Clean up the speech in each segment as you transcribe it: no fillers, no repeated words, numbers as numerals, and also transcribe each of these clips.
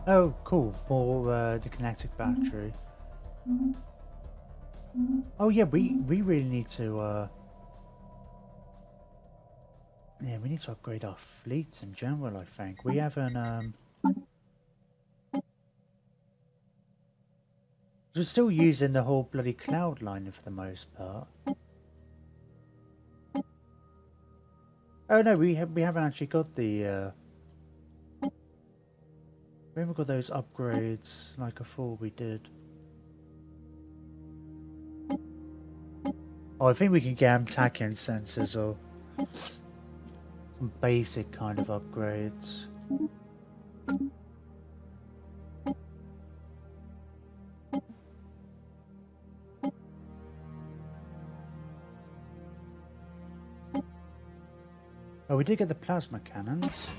Oh, cool. More the kinetic battery. Oh yeah, we really need to. Yeah, we need to upgrade our fleets in general. I think we haven't. We're still using the whole bloody cloud liner for the most part. Oh no, we haven't actually got the. We haven't got those upgrades like I thought we did. Oh, I think we can get attacking sensors or some basic kind of upgrades. Oh, we did get the plasma cannons.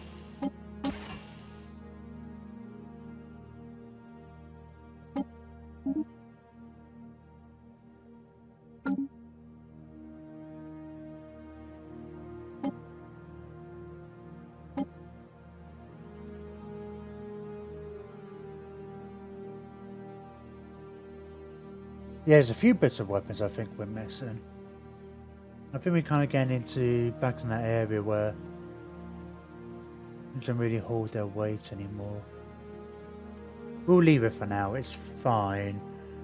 Yeah, there's a few bits of weapons I think we're missing. I think we're kind of getting into back in that area where they don't really hold their weight anymore. We'll leave it for now, it's fine.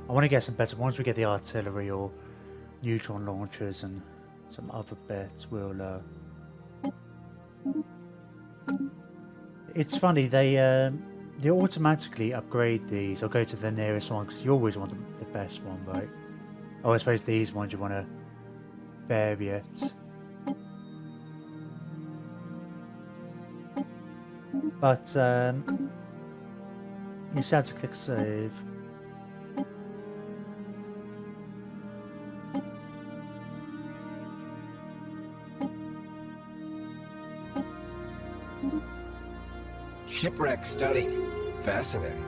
I want to get some better, once we get the artillery or neutron launchers and some other bits, we'll It's funny, they automatically upgrade these or go to the nearest one because you always want the best one, right? Oh, I suppose these ones you want to vary it. But you just have to click save. Shipwreck study. Fascinating.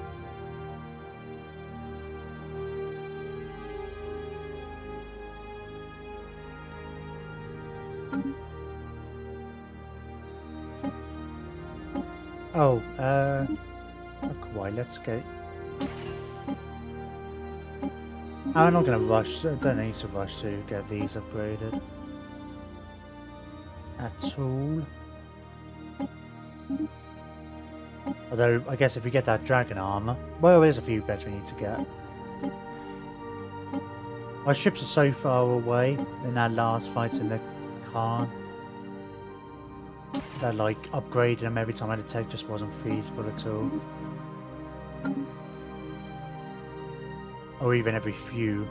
Oh, okay, let's go. I'm not going to rush, I don't need to rush to get these upgraded. At all. Although, I guess if we get that dragon armor, well, there's a few bits we need to get. Our ships are so far away in that last fight in the Khan that like upgrading them every time I had a tech just wasn't feasible at all. Or even every few.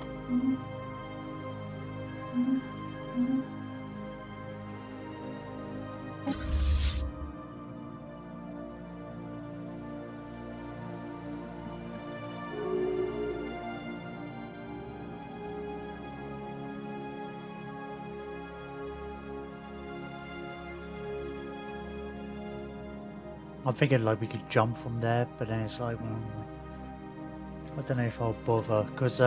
I'm thinking like we could jump from there, but then it's like, well, I don't know if I'll bother, because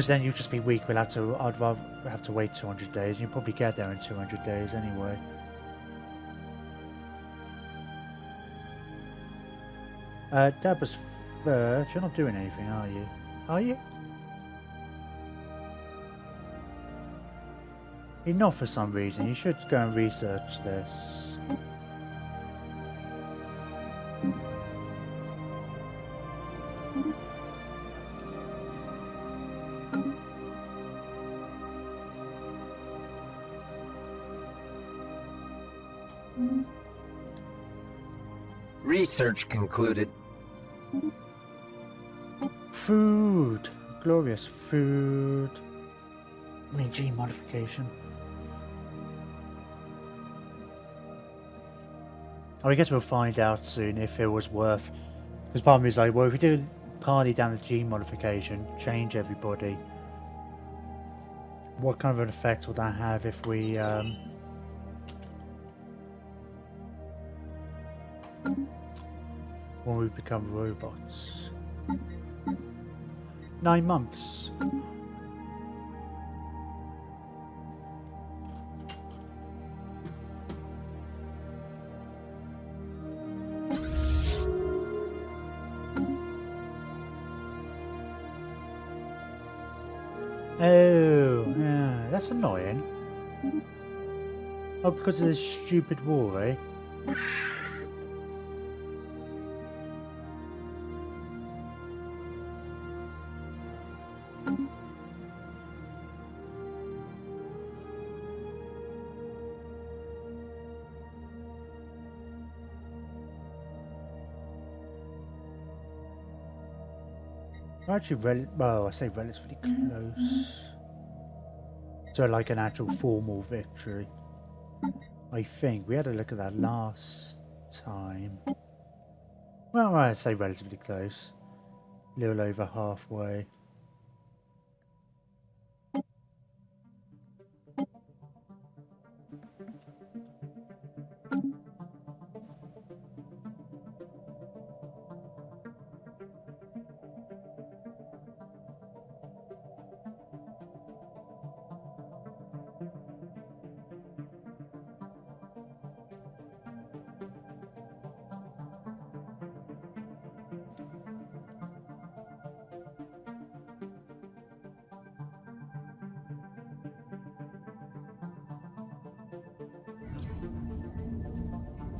then you'll just be weak. I'd rather have to wait 200 days, and you'll probably get there in 200 days anyway. That was first. You're not doing anything, are you? Are you? You're not for some reason. You should go and research this. Research concluded. Food. Glorious food. I mean, gene modification. I guess we'll find out soon if it was worth. Because part of me is like, well, if we do partly down the gene modification, change everybody, what kind of an effect will that have if we when we become robots. 9 months. Oh, yeah, that's annoying. Oh, because of this stupid war, eh? We're actually, well, I say relatively close to like an actual formal victory. I think we had a look at that last time. Well, I'd say relatively close. A little over halfway.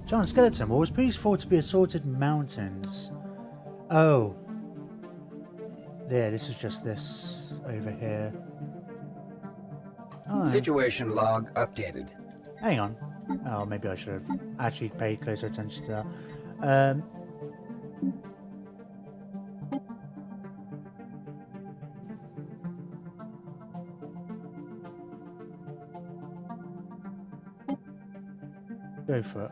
John Skeleton, what was previously thought to be assorted mountains? Oh. There, this is just this over here. Oh, Situation log updated. hang on. Oh, maybe I should have actually paid closer attention to that. Go for it.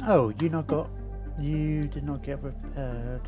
Oh, you did not get repaired.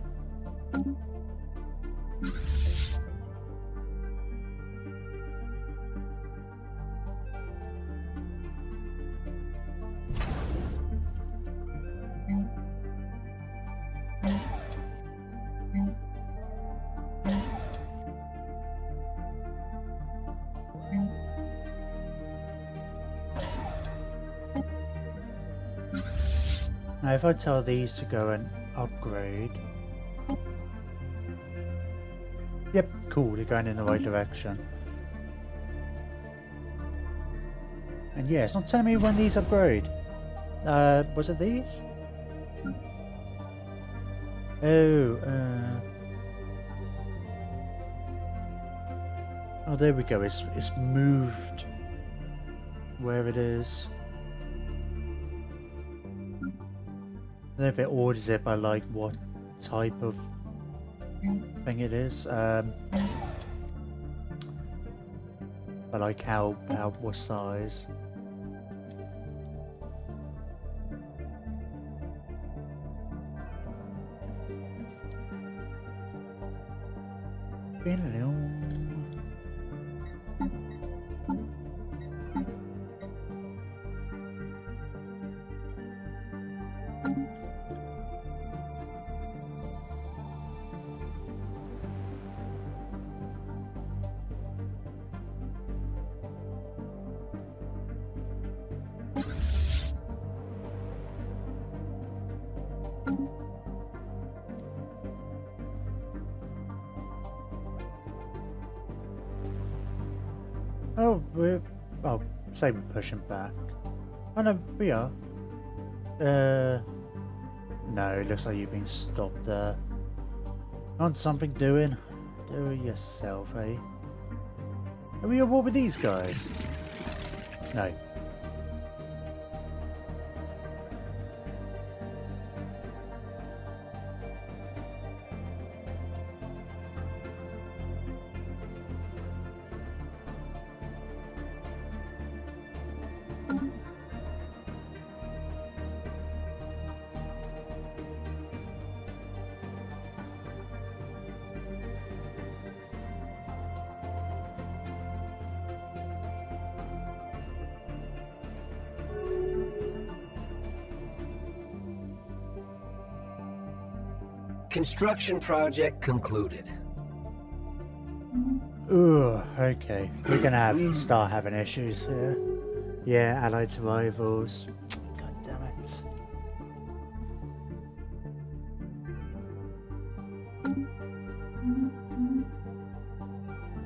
Now if I tell these to go and upgrade... Yep, cool, they're going in the right direction. And yeah, it's not telling me when these upgrade. Was it these? Oh, oh, there we go, it's moved where it is. I don't know if it orders it by like what type of thing it is. But like what size. Oh, oh, say we're pushing back. Oh no, we are. No, it looks like you've been stopped there. On something doing? Do it yourself, eh? Are we at war with these guys? No. Construction project concluded. Ugh, okay. We're gonna start having issues here. Yeah, allied survivals. God damn it.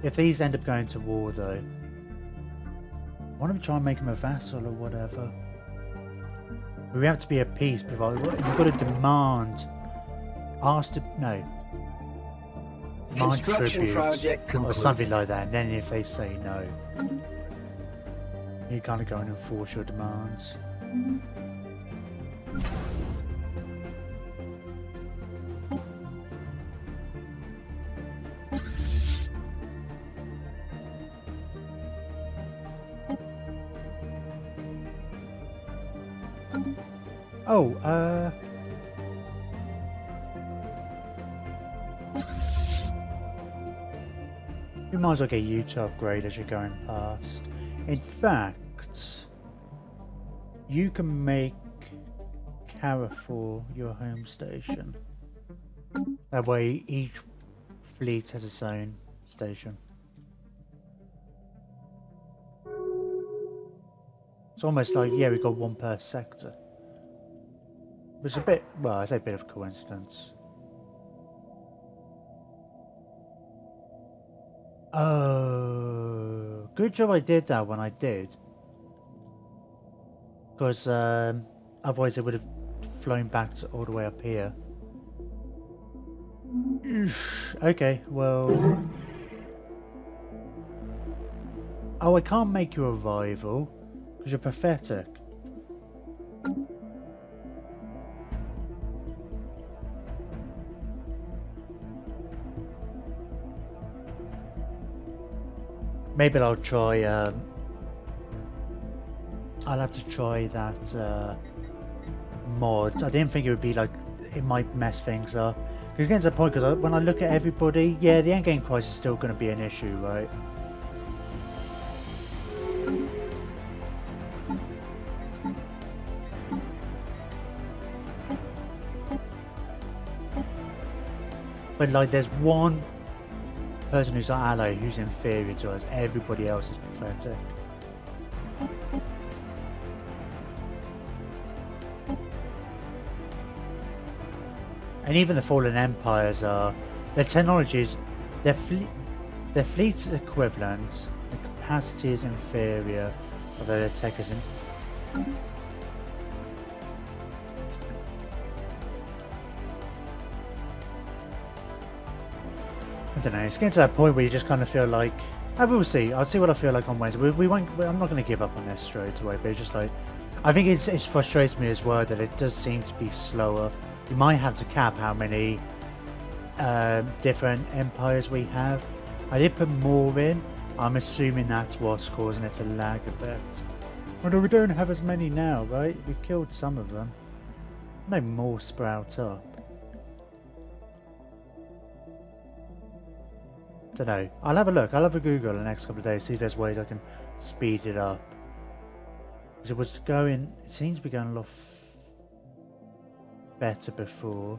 If these end up going to war though, why don't we try and make him a vassal or whatever? We have to be at peace before we've got to demand demand Construction tribute project or concluded. something like that, and then if they say no, you kind of go and enforce your demands. Oh, you might as well get you to upgrade as you're going past. In fact, you can make Carrefour your home station. That way each fleet has its own station. It's almost like, yeah, we've got one per sector. Which is a bit, well, I say a bit of a coincidence. Oh, good job I did that when I did. Because otherwise it would have flown back all the way up here. Okay, well... Oh, I can't make you a rival because you're pathetic. Maybe I'll try, I'll have to try that mod. I didn't think it would be like, it might mess things up. Because it's getting to the point, because when I look at everybody, yeah, the endgame price is still going to be an issue, right? But like, there's one person who's our ally who's inferior to us. Everybody else is pathetic. And even the fallen empires are, their technologies, their fleet's equivalent, the capacity is inferior, although their tech isn't. I don't know, it's getting to that point where you just kind of feel like, I will see, I'll see what I feel like on Wednesday. We won't, I'm not going to give up on this straight away, but it's just like, I think it frustrates me as well that it does seem to be slower. You might have to cap how many different empires we have. I did put more in, I'm assuming that's what's causing it to lag a bit. Although we don't have as many now, right? We've killed some of them. No more sprout up. Don't know. I'll have a look. I'll have a Google in the next couple of days, see if there's ways I can speed it up. Because it was going, it seems to be going a lot better before.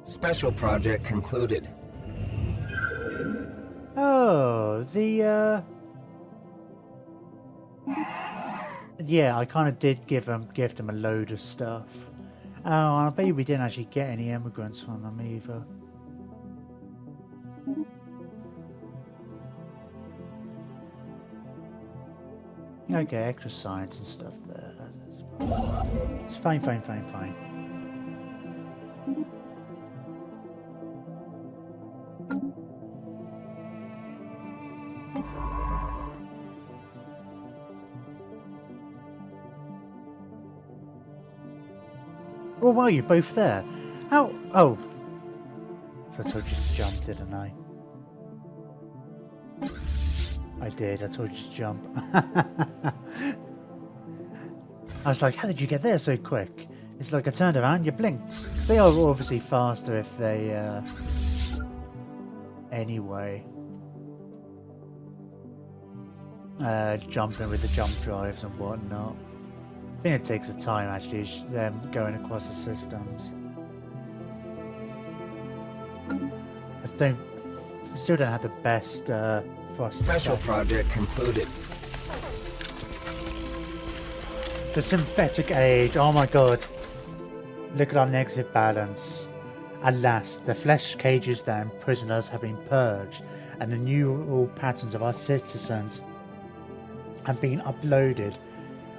Special project concluded. Oh, the yeah, I kind of did gift them a load of stuff. Oh, I bet we didn't actually get any immigrants from them either. Okay, extra science and stuff there. It's fine, fine, fine, fine. Well, why are you both there? How? Oh. So I told you to jump, didn't I? I did, I told you to jump. I was like, how did you get there so quick? It's like I turned around, you blinked. They are obviously faster if they, anyway. Jumping with the jump drives and whatnot. I think it takes a time actually, them going across the systems. I still don't have the best thrust. Special project concluded. The synthetic age, oh my god. Look at our negative balance. Alas, the flesh cages that imprison us have been purged, and the neural patterns of our citizens have been uploaded.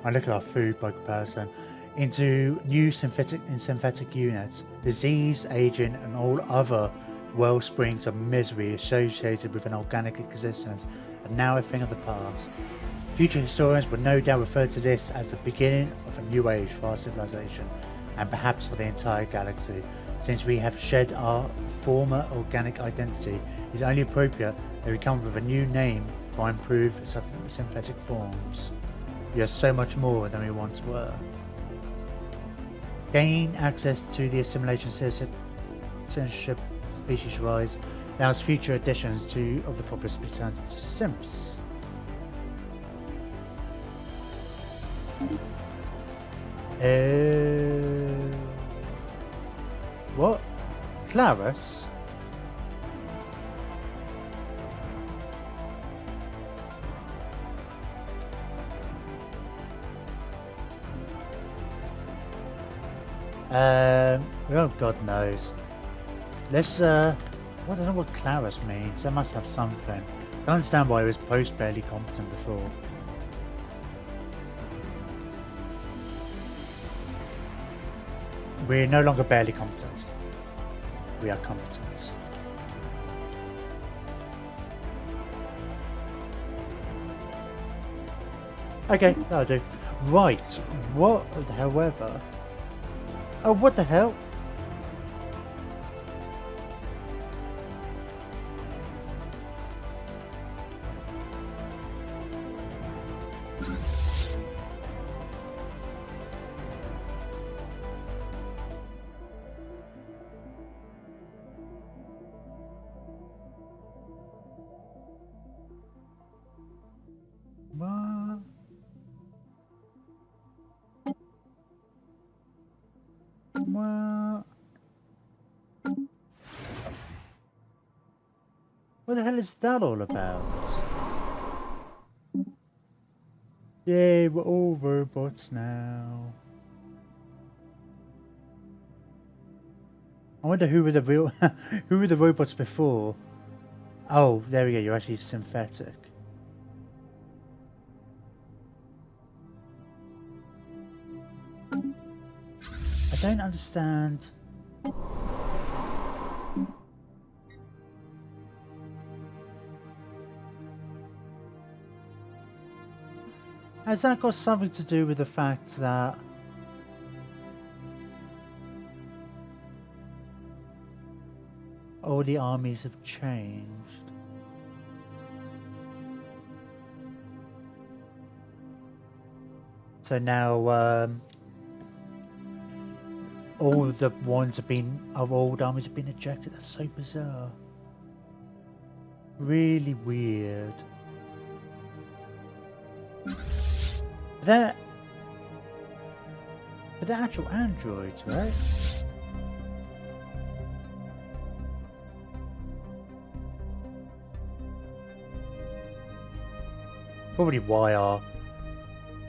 I look at our food by comparison into new synthetic units. Disease, aging, and all other well springs of misery associated with an organic existence are now a thing of the past. Future historians would no doubt refer to this as the beginning of a new age for our civilization, and perhaps for the entire galaxy. Since we have shed our former organic identity, it is only appropriate that we come up with a new name for our improved synthetic forms. We are so much more than we once were. Gain access to the assimilation citizenship species rise allows future additions of the populace to be turned into simps. What? Stellaris? Oh god knows. Let's I don't know what Stellaris means. That must have something. I don't understand why it was post barely competent before. We're no longer barely competent. We are competent. Okay, that'll do. Right, what, however... Oh, what the hell? What the hell is that all about? Yay, we're all robots now. I wonder who were the real who were the robots before? Oh, there we go, you're actually synthetic. I don't understand. Has that got something to do with the fact that all the armies have changed? So now all the ones of old armies have been ejected. That's so bizarre. Really weird. But they're actual androids, right? Probably why our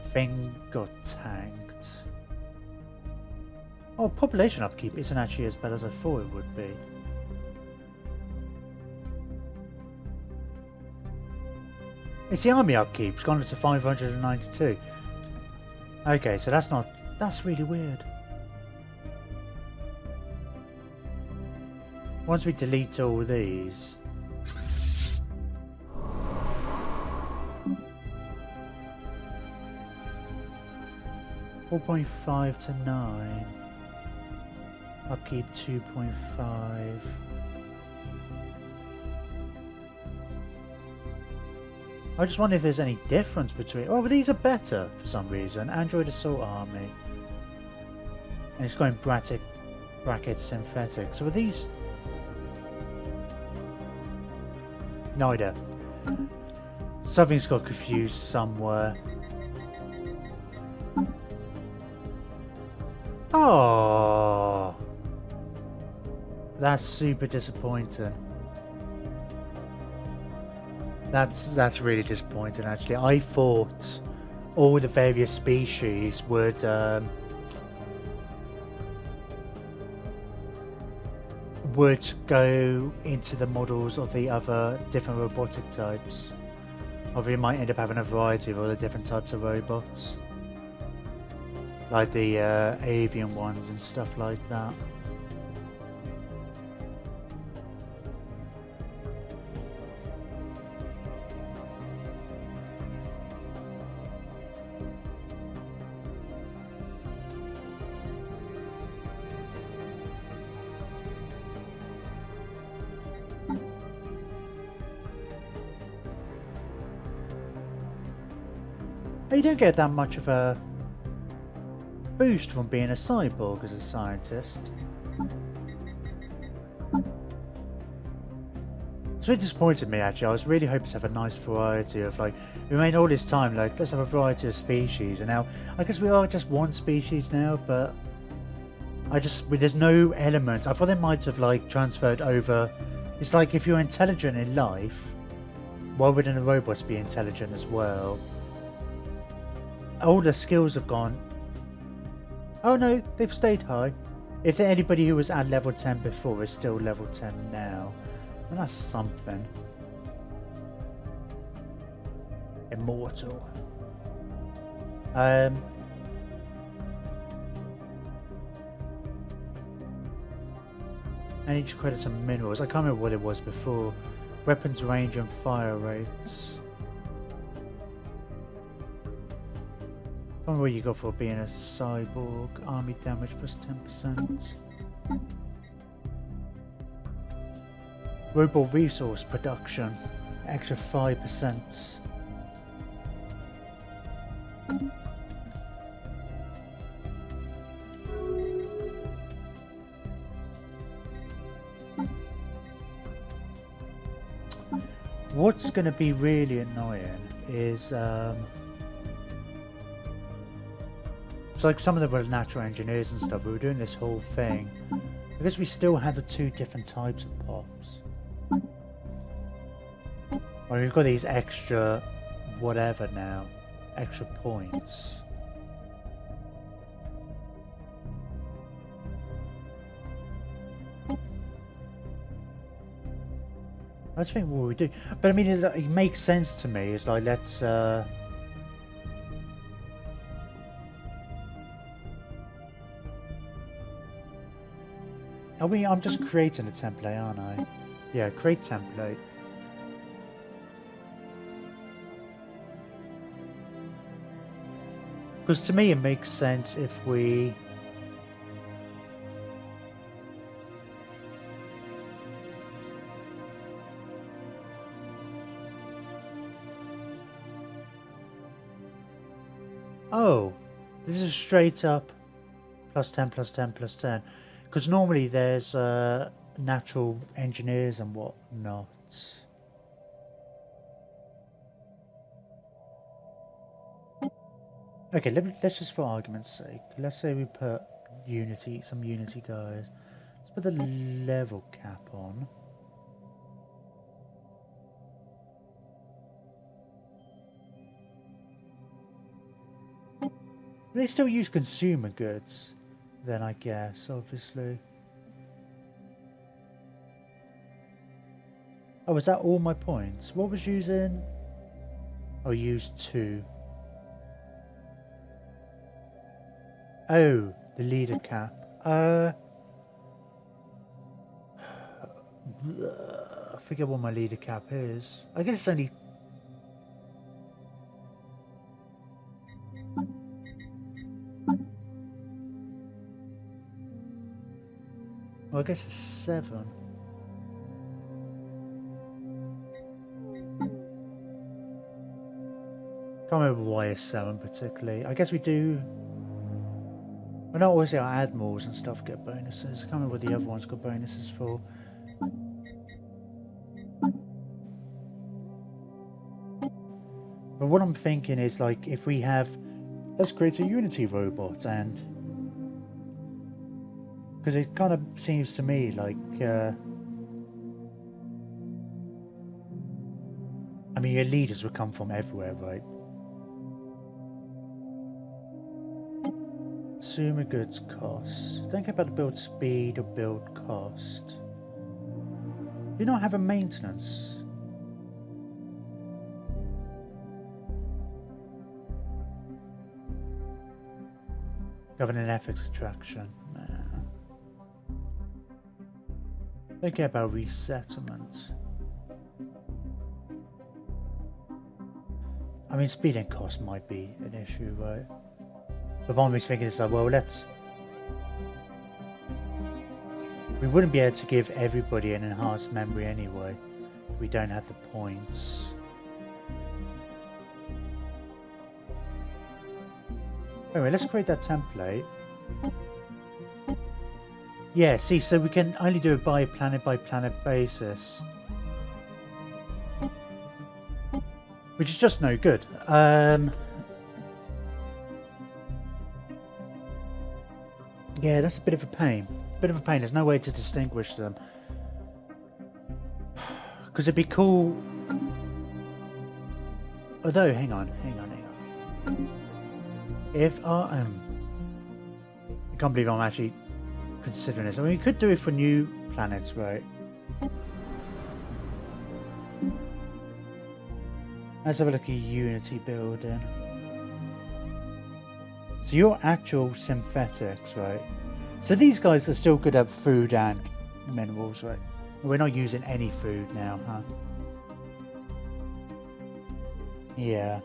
thing got tanked. Oh, population upkeep isn't actually as bad as I thought it would be. It's the army upkeep, it's gone up to 592. Okay, so that's really weird. Once we delete all these. .5 to 9. Upkeep 2.5. I just wonder if there's any difference between... Oh, but these are better for some reason. Android Assault Army. And it's going bracket synthetic. So are these... No idea. Something's got confused somewhere. Oh, that's super disappointing. That's really disappointing, actually. I thought all the various species would go into the models of the other different robotic types. Or we might end up having a variety of all the different types of robots. Like the avian ones and stuff like that. You don't get that much of a boost from being a cyborg as a scientist. It's really disappointed me, actually. I was really hoping to have a nice variety of, like, we made all this time, like, let's have a variety of species, and now I guess we are just one species now, but there's no element. I thought they might have, like, transferred over. It's like if you're intelligent in life, why wouldn't the robots be intelligent as well? All the skills have gone. Oh no, they've stayed high. If anybody who was at level 10 before is still level 10 now, and that's something. Immortal. And each credits and minerals. I can't remember what it was before. Weapons range and fire rates. I don't know what you got for being a cyborg. Army damage plus 10%. Robot resource production. Extra 5%. What's going to be really annoying is it's like some of the natural engineers and stuff, we were doing this whole thing because we still have the two different types of pops. Well, we've got these extra whatever now, extra points. I just think what we do, but I mean it makes sense to me. It's like let's I'm just creating a template, aren't I? Yeah, create template. Because to me it makes sense if we... Oh, this is straight up plus 10, plus 10, plus 10. Because normally there's natural engineers and whatnot. Okay, let's just, for argument's sake, let's say we put Unity, some Unity guys. Let's put the level cap on. They still use consumer goods, then I guess, obviously. Oh, is that all my points? What was using? Oh, used 2. Oh, the leader cap. I forget what my leader cap is. I guess it's only... Well, I guess it's 7. . Can't remember why it's 7 particularly. I guess we do. Well, not always our admirals and stuff get bonuses. I can't remember what the other ones got bonuses for. But what I'm thinking is, like, if we have, let's create a Unity robot, and because it kind of seems to me like, I mean, your leaders would come from everywhere, right? Consumer goods cost. Don't care about the build speed or build cost. Do you not have a maintenance? Governing ethics attraction. Don't care about resettlement. I mean, speed and cost might be an issue, right? But one was thinking is like, well, we wouldn't be able to give everybody an enhanced memory anyway. We don't have the points. Anyway, let's create that template. Yeah, see, so we can only do it by planet basis. Which is just no good. Yeah, that's a bit of a pain. There's no way to distinguish them. Because it'd be cool. Although, hang on. If I can't believe I'm actually considering this. I mean, we could do it for new planets, right? Let's have a look at Unity building. So your actual synthetics, right? So these guys are still good at food and minerals, right? We're not using any food now, huh? Yeah.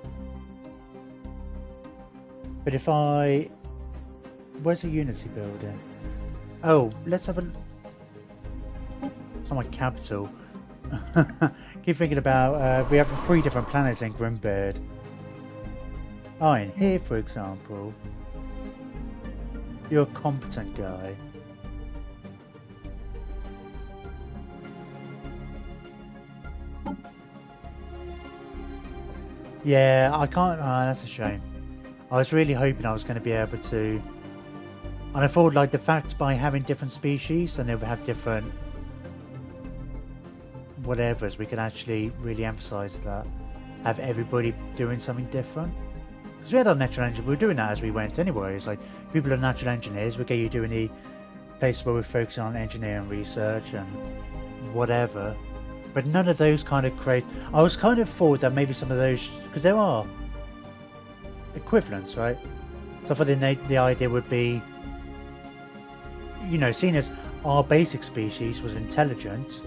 But if I... Where's the Unity building? Oh, let's have a... It's not my capital. Keep thinking about... we have 3 different planets in Grimbird. Oh, in here, for example. You're a competent guy. Yeah, I can't... that's a shame. I was really hoping I was going to be able to... And I thought, like, the fact by having different species, and they would have different... whatevers, we can actually really emphasize that. Have everybody doing something different. Because we had our natural engineer, we were doing that as we went anyway. It's like, people are natural engineers, we get you doing the places where we're focusing on engineering research and whatever. But none of those kind of create... I was kind of thought that maybe some of those... Because there are equivalents, right? So for the idea would be... You know, seeing as our basic species was intelligent...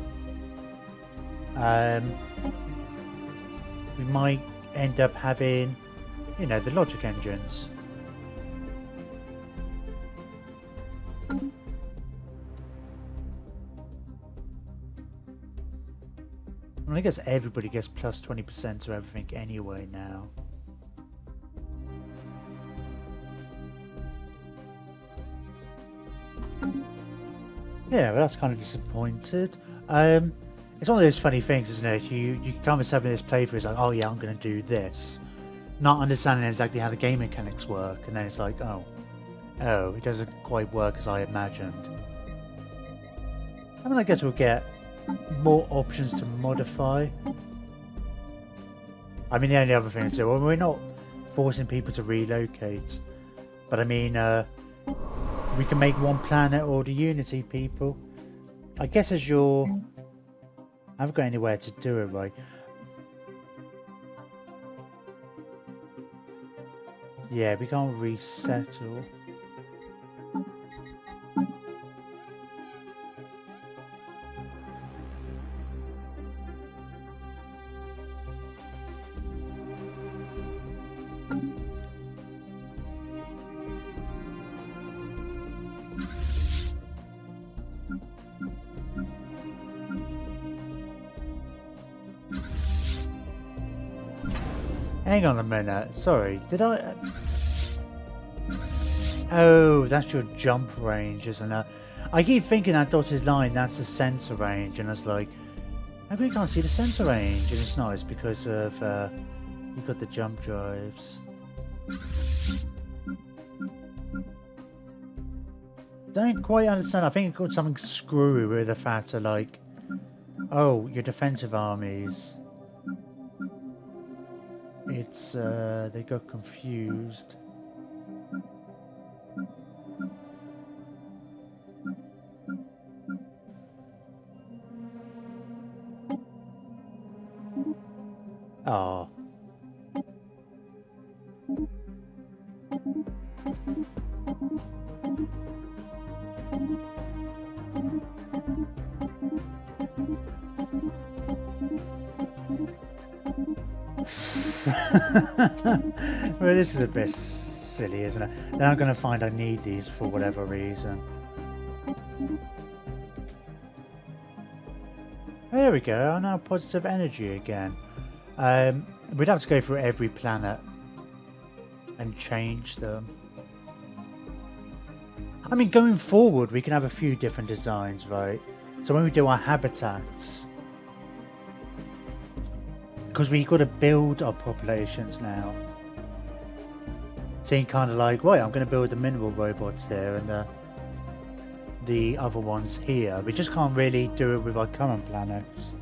we might end up having... You know, the logic engines. I guess everybody gets plus 20% to everything anyway now. Yeah, but that's kind of disappointed. It's one of those funny things, isn't it? You come and have this playthrough, it's like, oh yeah, I'm going to do this. Not understanding exactly how the game mechanics work, and then it's like, oh, it doesn't quite work as I imagined. I mean, I guess we'll get more options to modify. I mean, the only other thing is that, well, we're not forcing people to relocate, but I mean, we can make one planet or the Unity people. I guess as your... I haven't got anywhere to do it, right? Yeah, we can't resettle. Hang on a minute. Sorry, did I... Oh, that's your jump range, isn't it? I keep thinking that dotted line, that's the sensor range, and I was like, maybe we can't see the sensor range, and it's not, it's because of, you've got the jump drives. Don't quite understand, I think it's got something screwy with the fact of like, oh, your defensive armies. It's, they got confused. Oh. Well, this is a bit silly, isn't it? Then I'm going to find I need these for whatever reason. There we go, I'm now positive energy again. We'd have to go through every planet and change them. I mean, going forward, we can have a few different designs, right? So when we do our habitats, because we've got to build our populations now. So you kind of like, right, I'm going to build the mineral robots here and the other ones here. We just can't really do it with our current planets.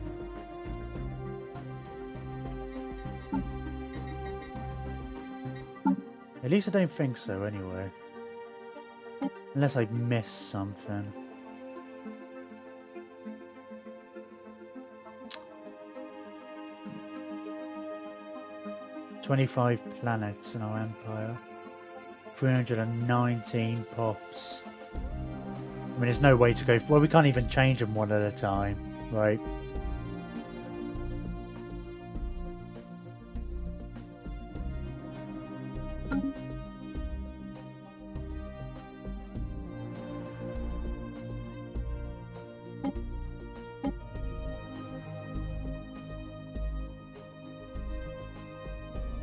At least I don't think so, anyway. Unless I missed something. "25 planets in our empire. 319 pops." I mean, there's no way to go... Well, we can't even change them one at a time, right?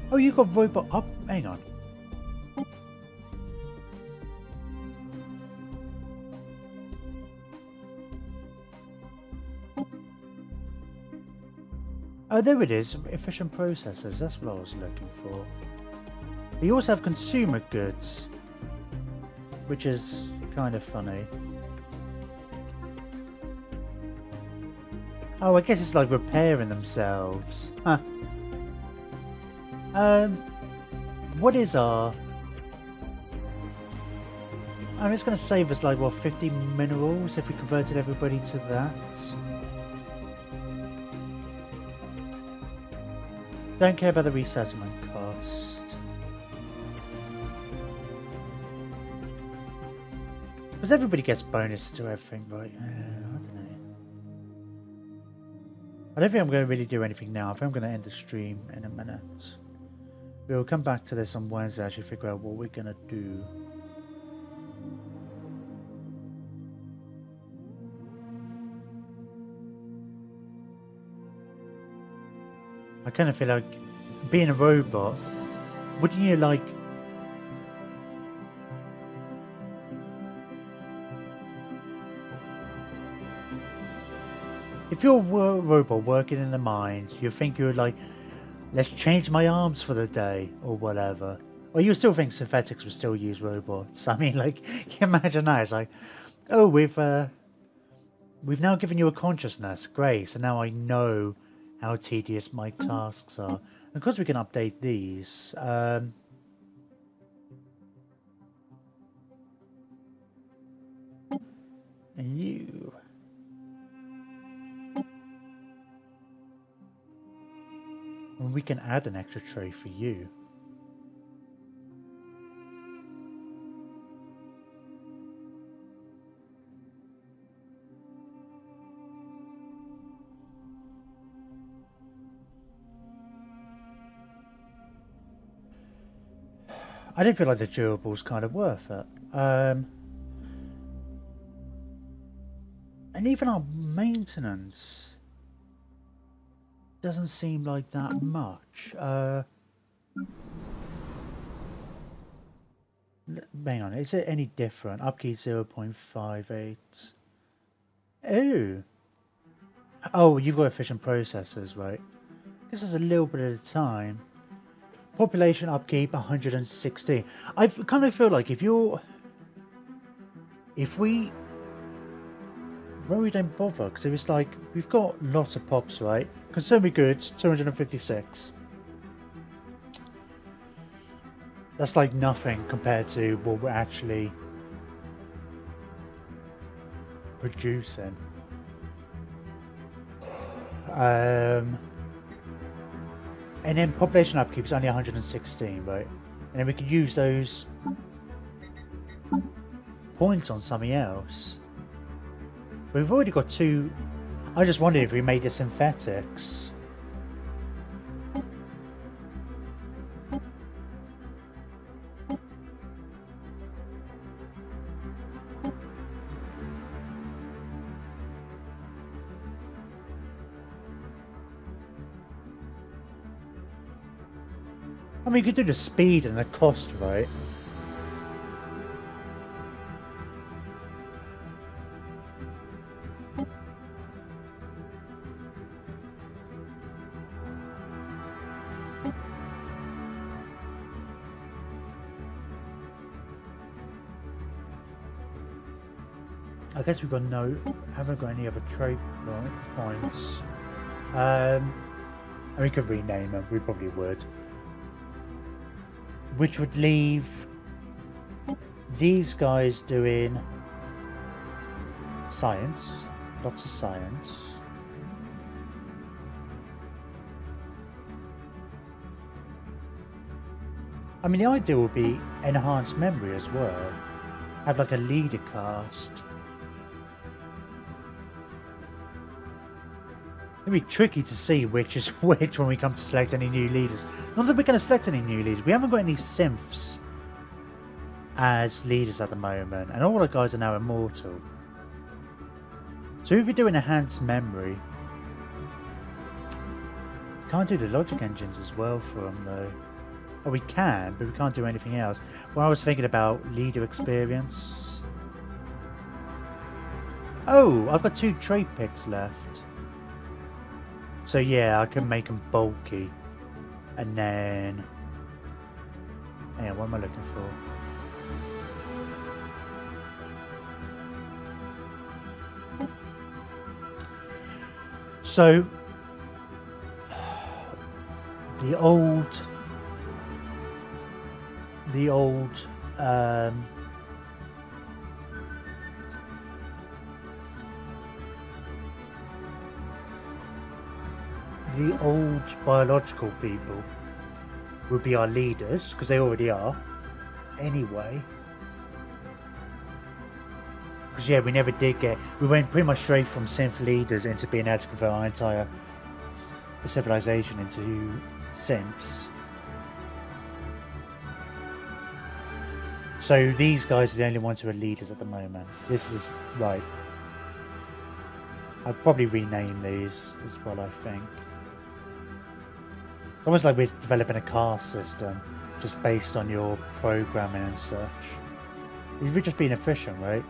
Oh, you got robot up. Hang on. Oh, there it is. Efficient processors. That's what I was looking for. We also have consumer goods, which is kind of funny. Oh, I guess it's like repairing themselves. Huh. What is our... I mean, it's going to save us like, what, 50 minerals if we converted everybody to that? Don't care about the resettlement cost. Because everybody gets bonus to everything, right? I don't know. I don't think I'm going to really do anything now. I think I'm going to end the stream in a minute. We'll come back to this on Wednesday, actually figure out what we're going to do. I kind of feel like being a robot, wouldn't you like... If you're a robot working in the mines, you think you're like, let's change my arms for the day, or whatever. Or you still think synthetics would still use robots. I mean, like, can you imagine that? It's like, oh, we've now given you a consciousness. Great, so now I know how tedious my tasks are. And of course we can update these. And you... And we can add an extra tray for you. I don't feel like the durable's kind of worth it. And even our maintenance doesn't seem like that much. Hang on, is it any different? Upkeep 0.58. Oh. Oh, you've got efficient processors, right? This is a little bit at a time. Population upkeep 116. I kind of feel like if we well, we don't bother, because it was like, we've got lots of pops, right? Consumer goods, 256. That's like nothing compared to what we're actually producing. And then population upkeep is only 116, right? And then we could use those points on something else. But we've already got 2. I just wondered if we made the synthetics. I mean, you could do the speed and the cost, right? I guess we've got haven't got any other trade points. And we could rename them, we probably would. Which would leave these guys doing science, lots of science. I mean, the idea would be enhanced memory as well. Have like a leader cast. It'd be tricky to see which is which when we come to select any new leaders. Not that we're going to select any new leaders. We haven't got any synths as leaders at the moment, and all our guys are now immortal. So if we're doing enhanced memory, can't do the logic engines as well for them though. Oh, we can, but we can't do anything else. Well, I was thinking about leader experience. Oh, I've got 2 trade picks left. So yeah, I can make them bulky. And then... yeah, what am I looking for? So... The old... the old biological people would be our leaders, because they already are, anyway. Because yeah, we never did we went pretty much straight from synth leaders into being able to convert our entire civilization into synths. So these guys are the only ones who are leaders at the moment. This is right. I'd probably rename these as well, I think. Almost like we're developing a caste system just based on your programming and such. We're just being efficient, right?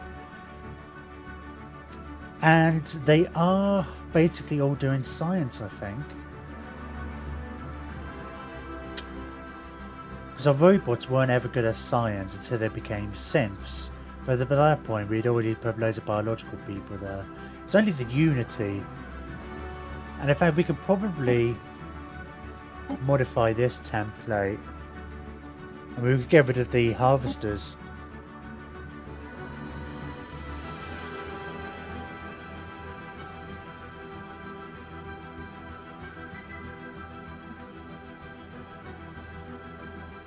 And they are basically all doing science, I think. Because our robots weren't ever good at science until they became synths. But at that point, we'd already put loads of biological people there. It's only the Unity. And in fact, we could probably modify this template. And we could get rid of the harvesters.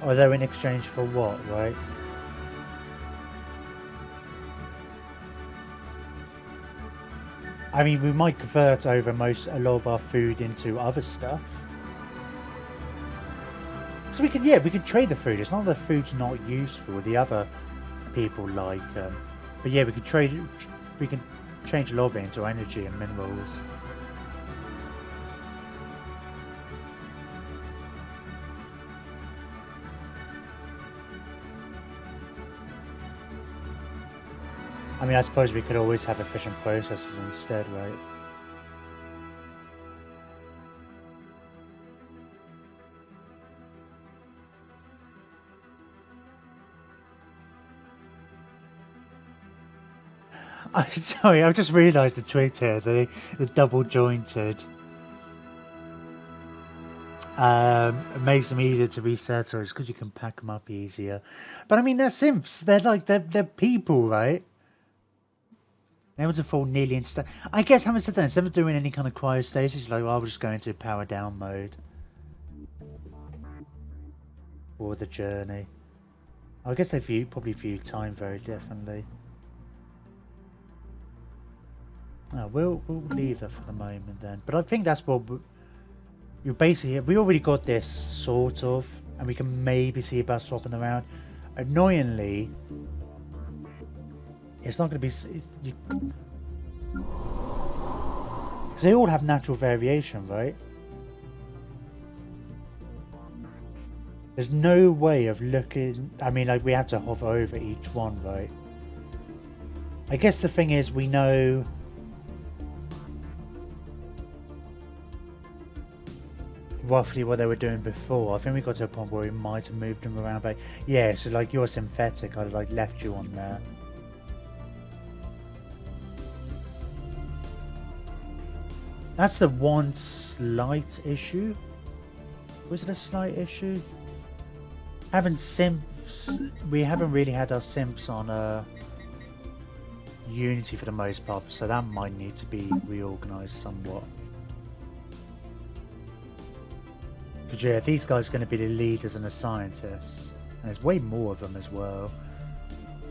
Although in exchange for what, right? I mean, we might convert over a lot of our food into other stuff. So we could trade the food. It's not that food's not useful. The other people like, but yeah, we could trade. We can change a lot of it into energy and minerals. I mean, I suppose we could always have efficient processors instead, right? Sorry, I've just realised the tweet here, the double jointed. It makes them easier to reset, or it's because you can pack them up easier. But I mean, they're simps. They're like they're people, right? Able to fall nearly into. I guess having said that, instead of doing any kind of cryostasis, you're like, well, I'll just go into power down mode for the journey. I guess they probably view time very differently. No, we'll leave that for the moment then. But I think that's what you basically. We already got this sort of, and we can maybe see about swapping around. Annoyingly, it's not going to be because they all have natural variation, right? There's no way of looking. I mean, like we have to hover over each one, right? I guess the thing is, we know. Roughly what they were doing before. I think we got to a point where we might have moved them around, but yeah, so like you're synthetic, I like left you on there. That's the one slight issue. Was it a slight issue? We haven't really had our simps on Unity for the most part, so that might need to be reorganized somewhat. Because yeah, these guys are going to be the leaders and the scientists. And there's way more of them as well.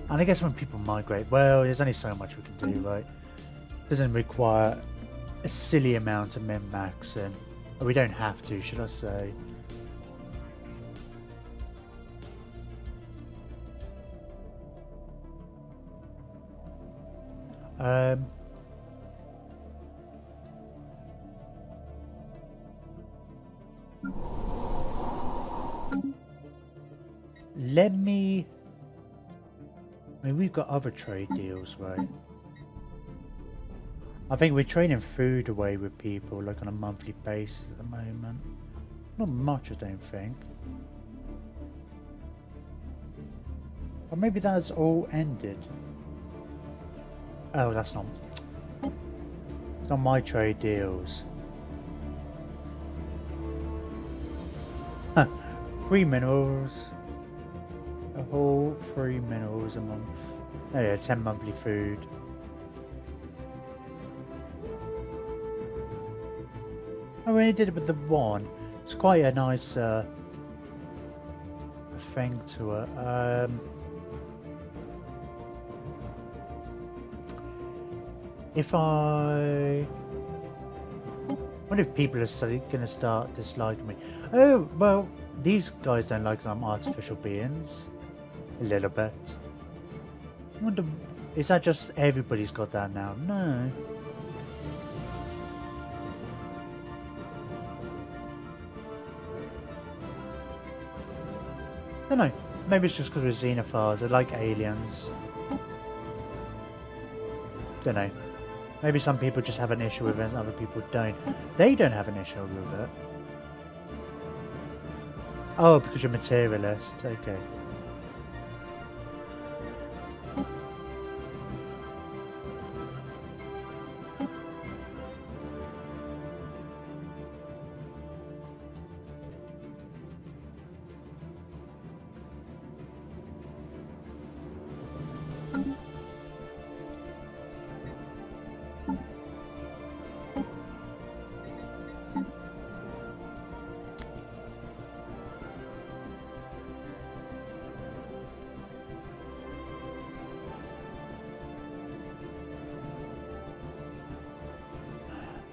And I guess when people migrate, well, there's only so much we can do, right? It doesn't require a silly amount of min-maxing. Or we don't have to, should I say. Let me... I mean, we've got other trade deals, right? I think we're trading food away with people, like on a monthly basis at the moment. Not much, I don't think. Or maybe that's all ended. Oh, that's not... It's not my trade deals. Huh. 3 minerals. A whole 3 minerals a month. Oh yeah, 10 monthly food. I really did it with the one. It's quite a nice thing to it. If I wonder if people are going to start disliking me. Oh well, these guys don't like that I'm artificial beings. A little bit. I wonder, is that just everybody's got that now? No. I don't know. Maybe it's just because we're xenophiles. They're like aliens. Don't know. Maybe some people just have an issue with it and other people don't. They don't have an issue with it. Oh, because you're materialist. Okay.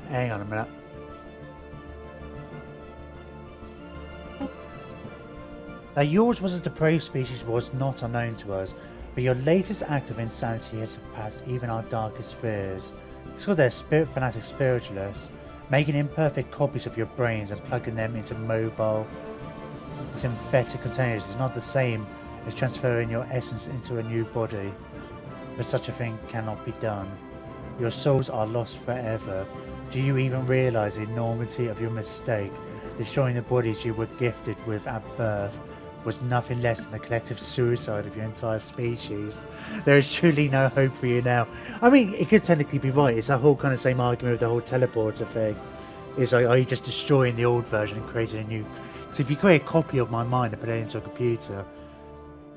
Hang on a minute. That yours was as depraved species was not unknown to us, but your latest act of insanity has surpassed even our darkest fears. It's because they're fanatic spiritualists, making imperfect copies of your brains and plugging them into mobile synthetic containers is not the same as transferring your essence into a new body. but such a thing cannot be done. Your souls are lost forever. Do you even realize the enormity of your mistake? Destroying the bodies you were gifted with at birth was nothing less than the collective suicide of your entire species. There is truly no hope for you now. I mean, it could technically be right. It's that whole kind of same argument with the whole teleporter thing. It's like, are you just destroying the old version and creating a new? So if you create a copy of my mind and put it into a computer,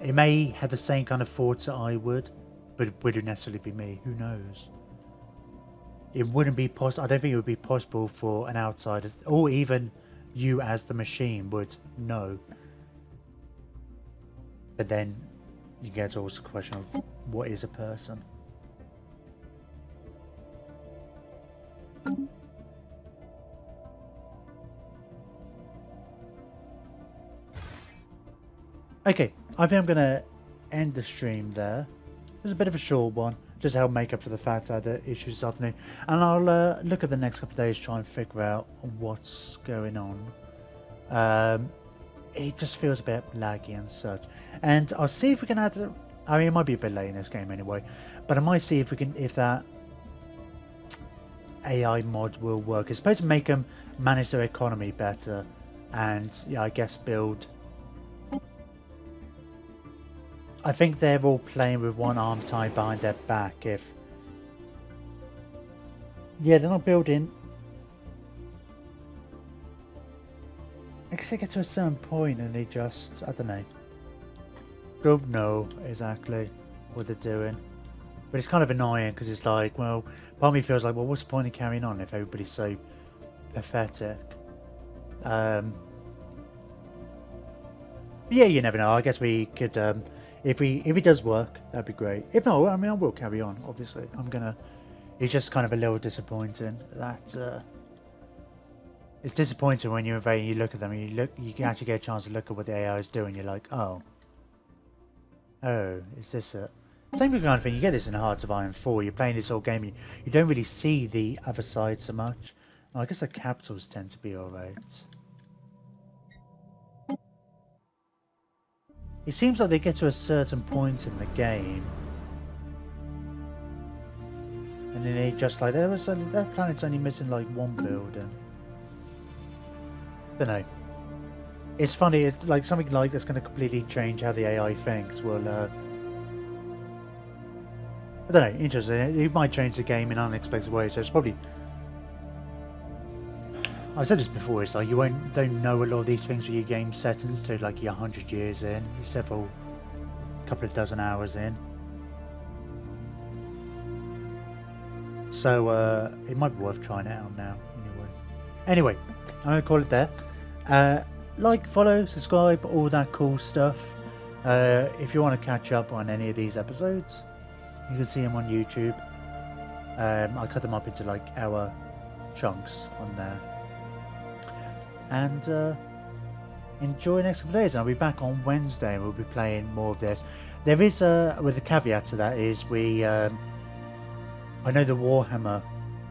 it may have the same kind of thoughts that I would, but would it necessarily be me? Who knows? It wouldn't be possible. I don't think it would be possible for an outsider, or even you as the machine would know. But then you get to also the question of what is a person? Okay, I think I'm going to end the stream there. It was a bit of a short one, just to help make up for the fact I had issues this afternoon. And I'll look at the next couple of days, try and figure out what's going on. It just feels a bit laggy and such. And I'll see if we can add... I mean, it might be a bit late in this game anyway, but I might see if we can, if that AI mod will work. It's supposed to make them manage their economy better, and yeah, I guess build... I think they're all playing with one arm tied behind their back. If yeah, they're not building. I guess they get to a certain point and they just, I don't know. Don't know exactly what they're doing, but it's kind of annoying because it's like, well, part of me feels like, well, what's the point of carrying on if everybody's so pathetic? Yeah, you never know. I guess we could. If it does work, that'd be great. If not, I mean, I will carry on. Obviously, I'm gonna. It's just kind of a little disappointing that it's disappointing when you're invading. You look at them, and you can actually get a chance to look at what the AI is doing. You're like, oh, is this it? Same kind of thing. You get this in Hearts of Iron 4. You're playing this whole game, you don't really see the other side so much. Oh, I guess the capitals tend to be alright. It seems like they get to a certain point in the game, and then they just like, that planet's only missing like one building. Don't know. It's funny. It's like something like that's going to completely change how the AI thinks. Well, I don't know. Interesting. It might change the game in unexpected ways. So it's probably. I said this before, it's like you don't know a lot of these things with your game settings to like you're 100 years in, you're several couple of dozen hours in. So it might be worth trying it out now anyway. I'm gonna call it there. Like, follow, subscribe, all that cool stuff. If you want to catch up on any of these episodes, you can see them on YouTube. I cut them up into like hour chunks on there. And enjoy the next couple of days. I'll be back on Wednesday and we'll be playing more of this. There is with the caveat to that is I know the Warhammer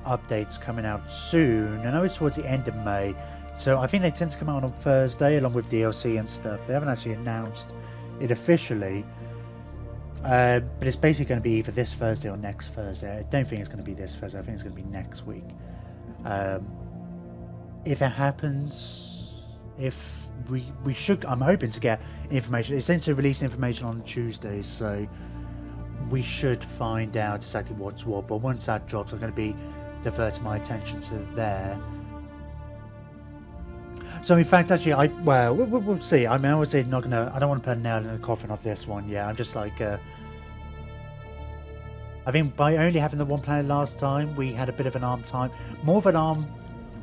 update's coming out soon. I know it's towards the end of May, so I think they tend to come out on Thursday along with DLC and stuff. They haven't actually announced it officially, but it's basically going to be either this Thursday or next Thursday. I don't think it's going to be this Thursday. I think it's going to be next week. If it happens, if we should, I'm hoping to get information. It's going to release information on Tuesdays, so we should find out exactly what's what. But once that drops, I'm going to be diverting my attention to there. So in fact, actually, we'll see. I mean, I would say not gonna. I don't want to put a nail in the coffin of this one. Yeah, I'm just like. I think by only having the one planet last time, we had a bit of an arm time, more of an arm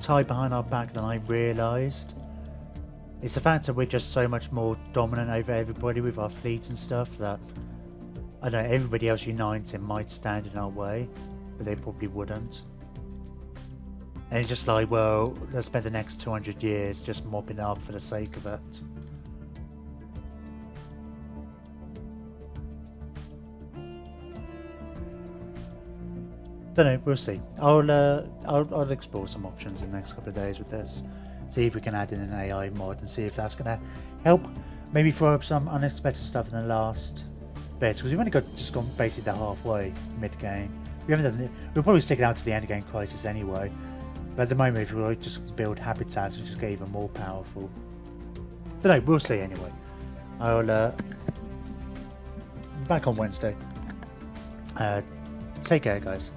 tied behind our back than I realised. It's the fact that we're just so much more dominant over everybody with our fleet and stuff that I don't know, everybody else uniting might stand in our way, but they probably wouldn't. And it's just like, well, let's spend the next 200 years just mopping it up for the sake of it. Don't know, we'll see. I'll explore some options in the next couple of days with this. See if we can add in an AI mod and see if that's going to help maybe throw up some unexpected stuff in the last bits because we've only just gone basically the halfway mid game. We haven't done. We'll probably stick it out to the end game crisis anyway. But at the moment, if we just build habitats, we just get even more powerful. But no, we'll see anyway. I'll back on Wednesday. Take care, guys.